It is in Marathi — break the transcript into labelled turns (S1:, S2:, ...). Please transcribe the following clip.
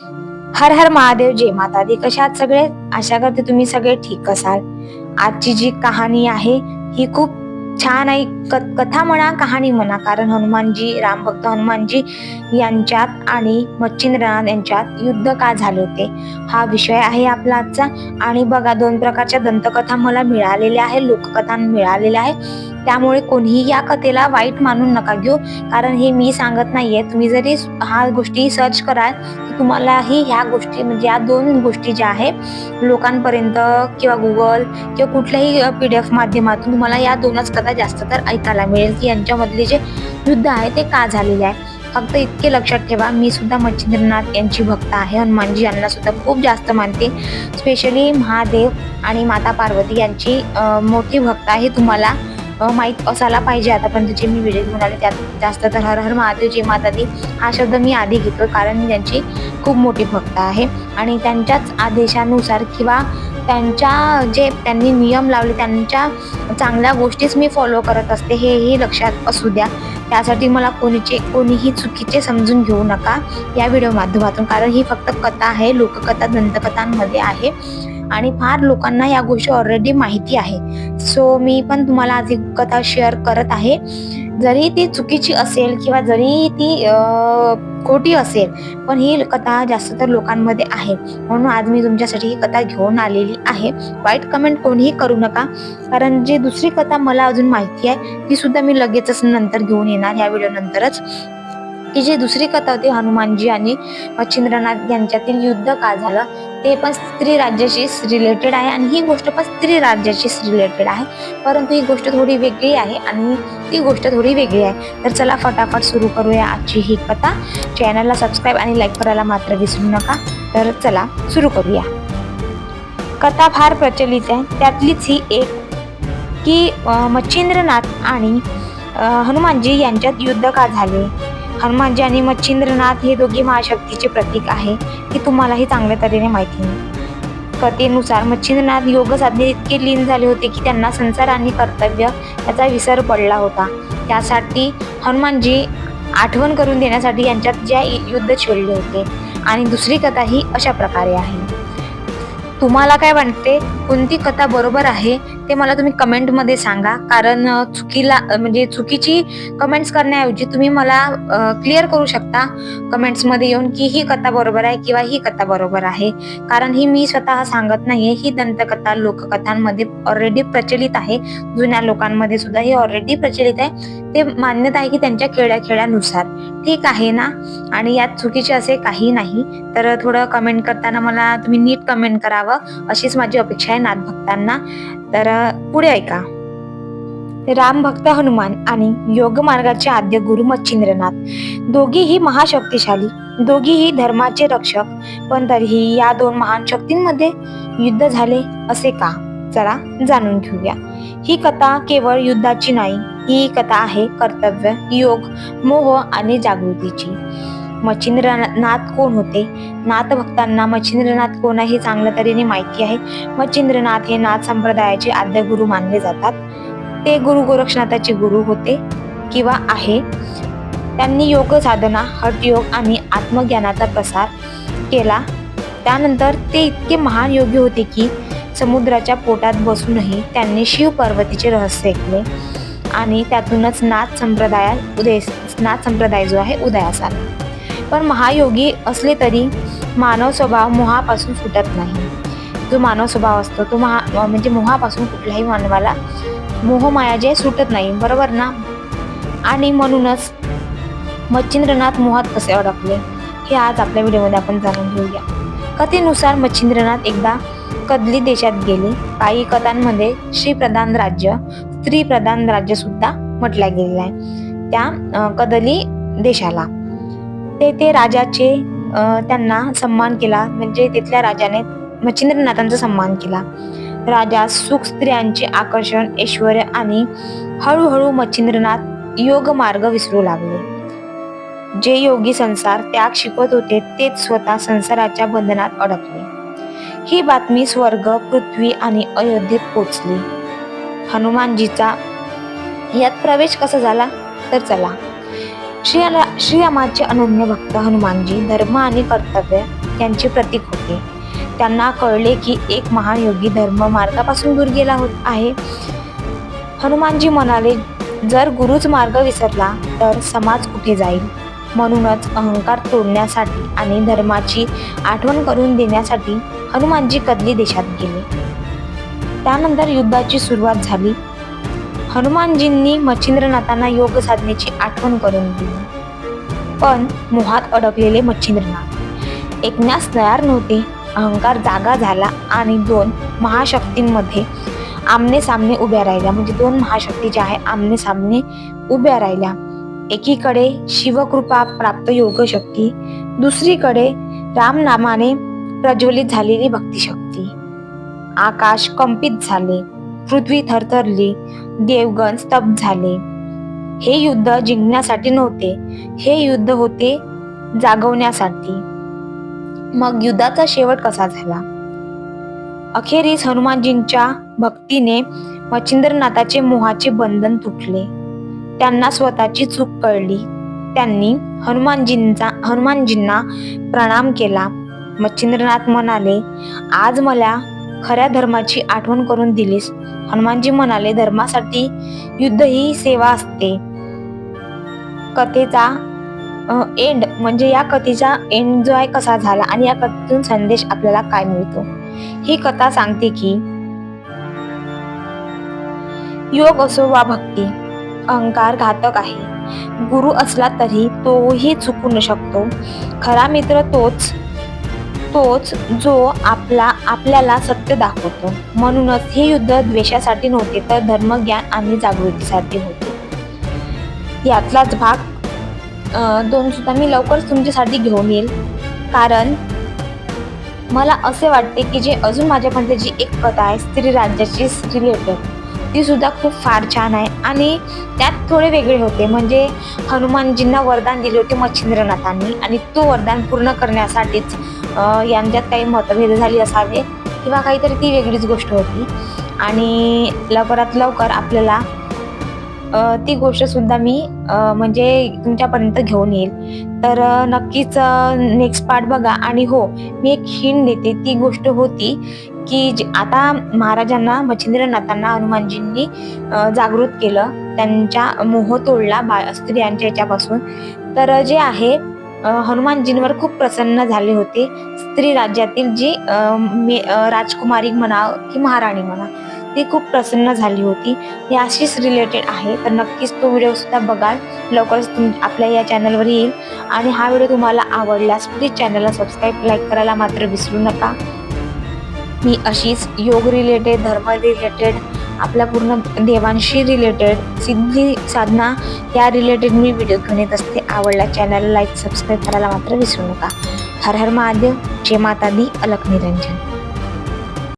S1: हर हर महादेव, जय माता दी. कशा आहात सगळे? आशा करते तुम्ही सगळे ठीक असाल. आजची जी कहाणी आहे ही खूप छान आहे. कथा म्हणा, कहाणी म्हणा, कारण हनुमानजी, रामभक्त हनुमानजी यांच्यात आणि मच्छिंद्रनाथ यांच्यात युद्ध का झाले होते हा विषय आहे आपला आजचा. आणि बघा, 2 प्रकारच्या दंतकथा मला मिळालेल्या आहे, लोककथा मिळालेल्या आहे. त्यामुळे कोणीही या कथेला वाईट मानून नका घेऊ, कारण हे मी सांगत नाहीये. तुम्ही जरी हा गोष्टी सर्च कराल तर तुम्हालाही ह्या गोष्टी, म्हणजे या 2 गोष्टी ज्या आहेत लोकांपर्यंत किंवा गुगल किंवा कुठल्याही PDF माध्यमातून तुम्हाला या 2च कथा जास्त तर ऐकायला मिळेल की यांच्यामधले जे युद्ध आहे ते का झालेले आहे. फक्त इतके लक्षात ठेवा, मी सुद्धा मच्छिंद्रनाथ यांची भक्त आहे. हनुमानजी यांना सुद्धा खूप जास्त मानते. स्पेशली महादेव आणि माता पार्वती यांची मोठी भक्त आहे. तुम्हाला माहीत असायला पाहिजे. आतापर्यंत जे मी व्हिडिओ घेऊन आले त्यात जास्त तर हर हर महादेव, जय माता दी हा शब्द मी आधी घेतो, कारण मी त्यांची खूप मोठी भक्त आहे. आणि त्यांच्याच आदेशानुसार किंवा जे त्यांनी नियम लावले त्यांच्या चांगल्या गोष्टीच मी फॉलो करत असते, हेही लक्षात असू द्या. त्यासाठी मला कोणीही चुकीचे समजून घेऊ नका या व्हिडिओ माध्यमातून, कारण ही फक्त कथा आहे, लोककथा दंतकथांमध्ये आहे आणि फार लोकांना या गोष्टी ऑलरेडी माहिती आहे. सो मी पण तुम्हाला आज ही कथा शेअर करत आहे. जरी ती चुकीची असेल किंवा जरी ती खोटी असेल, पण ही कथा जास्त तर लोकांमध्ये आहे, म्हणून आज मी तुमच्यासाठी ही कथा घेऊन आलेली आहे. वाईट कमेंट कोणीही करू नका, कारण जी दुसरी कथा मला अजून माहिती आहे ती सुद्धा मी लगेचच नंतर घेऊन येणार, या व्हिडिओ नंतरच. की जी दुसरी कथा होती हनुमानजी आणि मच्छिंद्रनाथ यांच्यातील युद्ध का झालं, ते पण स्त्री राज्याशी रिलेटेड आहे आणि ही गोष्ट पण स्त्री राज्याशी रिलेटेड आहे, परंतु ही गोष्ट थोडी वेगळी आहे आणि ती गोष्ट थोडी वेगळी आहे. तर चला फटाफट सुरू करूया आजची ही कथा. चॅनलला सबस्क्राईब आणि लाईक करायला मात्र विसरू नका. तर चला सुरू करूया. कथा फार प्रचलित आहे, त्यातलीच ही एक की मच्छिंद्रनाथ आणि हनुमानजी यांच्यात युद्ध का झाले. हनुमानजी आणि मच्छिंद्रनाथ हे दोघे महाशक्तीचे प्रतीक आहे, हे तुम्हालाही चांगल्या तऱ्हेने माहिती आहे. कथेनुसार मच्छिंद्रनाथ योग साधनेत इतके लीन झाले होते की त्यांना संसार आणि कर्तव्य याचा विसर पडला होता. त्यासाठी हनुमानजी आठवण करून देण्यासाठी यांच्यात जे युद्ध छिडले होते. आणि दुसरी कथा ही अशा प्रकारे आहे. तुम्हाला काय वाटते, कोणती कथा बरोबर आहे ते मला तुम्ही कमेंटमध्ये सांगा, कारण चुकीची कमेंट्स करण्याऐवजी तुम्ही मला क्लिअर करू शकता कमेंट्समध्ये येऊन की ही कथा बरोबर आहे किंवा ही कथा बरोबर आहे. कारण ही मी स्वतः सांगत नाहीये, ही दंतकथा लोककथांमध्ये ऑलरेडी प्रचलित आहे. जुन्या लोकांमध्ये सुद्धा ही ऑलरेडी प्रचलित आहे. ते मान्यता आहे की त्यांच्या खेड्यानुसार, ठीक आहे ना. आणि यात चुकीचे असे काही नाही. तर थोडं कमेंट करताना मला तुम्ही नीट कमेंट करावं, अशीच माझी अपेक्षा आहे नाथ भक्तांना. तर पुढे ऐका. राम भक्त हनुमान आणि योग मार्गाचे आद्य गुरु मच्छिंद्रनाथ दोघेही महाशक्तिशाली, दोघेही धर्माचे रक्षक, पण तरीही या 2 महान शक्तींमध्ये युद्ध झाले असे का, चला जाणून घेऊया. ही कथा केवळ युद्धाची नाही, ही कथा आहे कर्तव्य, योग, मोह आणि जागृतीची. मच्छिंद्रनाथ कोण होते? नाथ भक्तांना मच्छिंद्रनाथ कोण आहे हे चांगल्या तऱ्हेने माहिती आहे. मच्छिंद्रनाथ हे नाथ संप्रदायाचे आद्य गुरु मानले जातात. ते गुरु गोरक्षनाथाचे गुरु होते किंवा आहे. त्यांनी योग साधना, हठयोग आणि आत्मज्ञानाचा प्रसार केला. त्यानंतर ते इतके महान योगी होते की समुद्राच्या पोटात बसूनही त्यांनी शिव पार्वतीचे रहस्य ऐकले आणि त्यातूनच नाथ संप्रदाय जो आहे उदयास आला. पण महायोगी असले तरी मानव स्वभाव मोहापासून सुटत नाही. जो मानव स्वभाव असतो तो मोहापासून कुठल्याही मानवाला मोहमाया जे सुटत नाही, बरोबर ना. आणि म्हणूनच मच्छिंद्रनाथ मोहात कसे अडकले हे आज आपल्या व्हिडिओमध्ये आपण जाणून घेऊया. कथेनुसार मच्छिंद्रनाथ एकदा कदली देशात गेले. काही कथांमध्ये श्रीप्रधान राज्य, स्त्रीप्रधान राज्य सुद्धा म्हटल्या गेलेलं आहे त्या कदली देशाला. ते राजाचे त्यांना सन्मान केला, म्हणजे तिथल्या राजाने मच्छिंद्रनाथांचा सन्मान केला. राजा सुख, स्त्रियांचे आकर्षण, ऐश्वर्य आणि हळूहळू मच्छिंद्रनाथ योग मार्ग विसरू लागले. जे योगी संसार त्याग शिकवत होते तेच स्वतः संसाराच्या बंधनात अडकले. ही बातमी स्वर्ग, पृथ्वी आणि अयोध्येत पोचली. हनुमानजीचा यात प्रवेश कसा झाला, तर चला. श्रीरामाचे अनन्य भक्त हनुमानजी धर्म आणि कर्तव्य यांचे प्रतीक होते. त्यांना कळले की एक महान योगी धर्म मार्गापासून दूर गेला आहे. हनुमानजी म्हणाले, जर गुरुच मार्ग विसरला तर समाज कुठे जाईल. म्हणूनच अहंकार तोडण्यासाठी आणि धर्माची आठवण करून देण्यासाठी हनुमानजी कदली देशात गेले. त्यानंतर युद्धाची सुरुवात झाली. हनुमानजींनी मच्छिंद्रनाथांना योग साधनेची आठवण करून दिली. पण मोहात अडकलेले मच्छिंद्रनाथ ऐकण्यास तयार नव्हते. अहंकार जागा झाला आणि दोन महाशक्तींमध्ये आमने सामने उभ्या राहिल्या. म्हणजे दोन महाशक्ती ज्या आहे आमने सामने उभ्या राहिल्या. एकीकडे शिवकृपा प्राप्त योगशक्ती, दुसरीकडे रामनामाने प्रज्वलित झालेली भक्तिशक्ती. आकाश कंपित झाले, पृथ्वी थरथरली, देवगण स्तब्ध झाले. हे युद्ध जिंकण्यासाठी नव्हते, हे युद्ध होते जागवण्यासाठी. मग युद्धाचा शेवट कसा झाला? अखेरीस हनुमानजींच्या भक्तीने मच्छिंद्रनाथाचे मोहाचे बंधन तुटले. त्यांना स्वतःची चूक कळली. त्यांनी हनुमानजींना प्रणाम केला. मच्छिंद्रनाथ म्हणाले, आज मला खऱ्या धर्माची आठवण करून दिलीस. हनुमानजी म्हणाले, धर्मासाठी युद्ध ही सेवा असते. कथेचा एंड म्हणजे या कथेचा एंड जो आहे कसा झाला आणि या कथेतून संदेश आपल्याला काय मिळतो. ही कथा सांगते की योग असो वा भक्ती, अहंकार घातक आहे. गुरु असला तरी तोही चुकू न शकतो. खरा मित्र तोच जो आपल्याला सत्य दाखवतो. म्हणूनच हे युद्ध द्वेषासाठी नव्हते तर धर्म, ज्ञान आणि जागृतीसाठी होते. यातलाच भाग 2 सुद्धा मी लवकरच तुमच्यासाठी घेऊन येईल. कारण मला असे वाटते की जे अजून माझ्यापर्यंत जी एक कथा आहे स्त्री राज्याची रिलेटेड, ती सुद्धा खूप फार छान आहे आणि त्यात थोडे वेगळे होते. म्हणजे हनुमानजींना वरदान दिले होते मच्छिंद्रनाथांनी आणि तो वरदान पूर्ण करण्यासाठीच यांच्यात काही मतभेद झाली असावे किंवा काहीतरी ती वेगळीच गोष्ट होती. आणि लवकरात लवकर आपल्याला ती गोष्ट सुद्धा मी म्हणजे तुमच्यापर्यंत घेऊन येईल. तर नक्कीच नेक्स्ट पार्ट बघा. आणि हो, मी एक हिंट देते. ती गोष्ट होती की आता महाराजांना मच्छिंद्रनाथांना हनुमानजींनी जागृत केलं, त्यांच्या मोह तोडला स्त्रियांच्या याच्यापासून. तर जे आहे हनुमानजींवर खूप प्रसन्न झाले होते. स्त्री राज्यातील जी राजकुमारी म्हणा की महाराणी म्हणा, ती खूप प्रसन्न झाली होती. याशीच रिलेटेड आहे. तर नक्कीच तो व्हिडिओ सुद्धा बघाल. लवकरच आपल्या या चॅनलवर येईल. आणि हा व्हिडिओ तुम्हाला आवडल्यास प्लीज चॅनलला सबस्क्राईब, लाईक करायला मात्र विसरू नका. मी अशीच योग रिलेटेड, धर्म रिलेटेड, आपल्या पूर्ण देवांशी रिलेटेड, सिद्धी साधना या रिलेटेड मी व्हिडिओ घेऊन येत असते. आवडला चॅनलला लाईक, सबस्क्राईब करायला मात्र विसरू नका. हर हर महादेव. जय माता दी. अलख निरंजन.